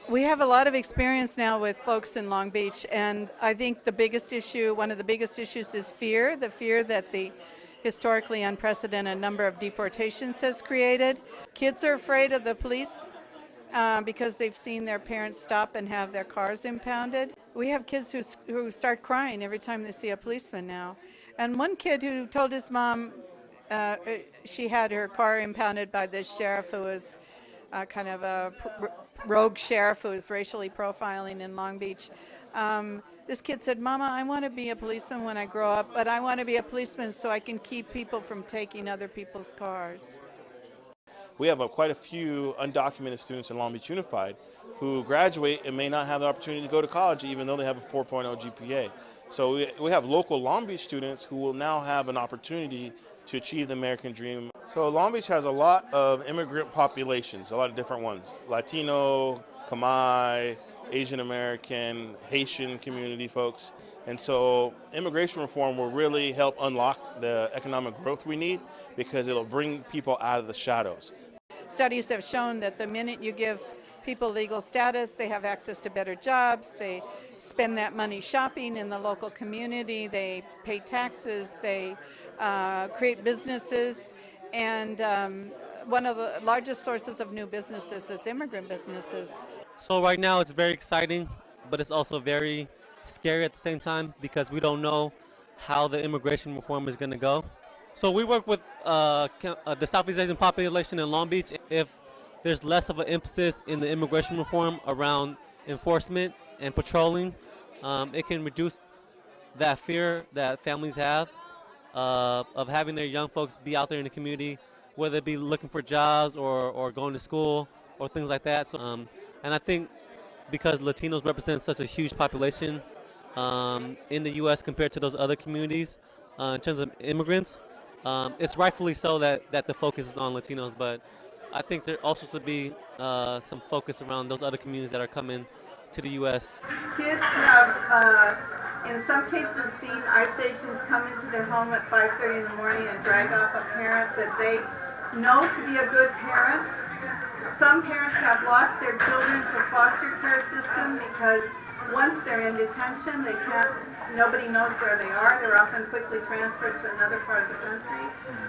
We have a lot of experience now with folks in Long Beach, and I think the biggest issue, one of the biggest issues, is fear, the fear that the historically unprecedented number of deportations has created. Kids are afraid of the police because they've seen their parents stop and have their cars impounded. We have kids who start crying every time they see a policeman now. And one kid who told his mom she had her car impounded by this sheriff who was kind of a rogue sheriff who was racially profiling in Long Beach. This kid said, "Mama, I want to be a policeman when I grow up, but I want to be a policeman so I can keep people from taking other people's cars." We have quite a few undocumented students in Long Beach Unified who graduate and may not have the opportunity to go to college even though they have a 4.0 GPA. So we have local Long Beach students who will now have an opportunity to achieve the American dream. So Long Beach has a lot of immigrant populations, a lot of different ones. Latino, Khmer, Asian American, Haitian community folks. And so immigration reform will really help unlock the economic growth we need because it'll bring people out of the shadows. Studies have shown that the minute you give people legal status, they have access to better jobs, they spend that money shopping in the local community, they pay taxes, they create businesses, and one of the largest sources of new businesses is immigrant businesses. So right now it's very exciting, but it's also very scary at the same time because we don't know how the immigration reform is going to go. So we work with the Southeast Asian population in Long Beach. If there's less of an emphasis in the immigration reform around enforcement and patrolling, it can reduce that fear that families have of having their young folks be out there in the community, whether it be looking for jobs or going to school or things like that. So, and I think because Latinos represent such a huge population in the U.S. compared to those other communities in terms of immigrants, it's rightfully so that the focus is on Latinos, but I think there also should be some focus around those other communities that are coming to the U.S. Kids have, in some cases, seen ICE agents come into their home at 5:30 in the morning and drag off a parent that they know to be a good parent. Some parents have lost their children to foster care system because once they're in detention, nobody knows where they are. They're often quickly transferred to another part of the country.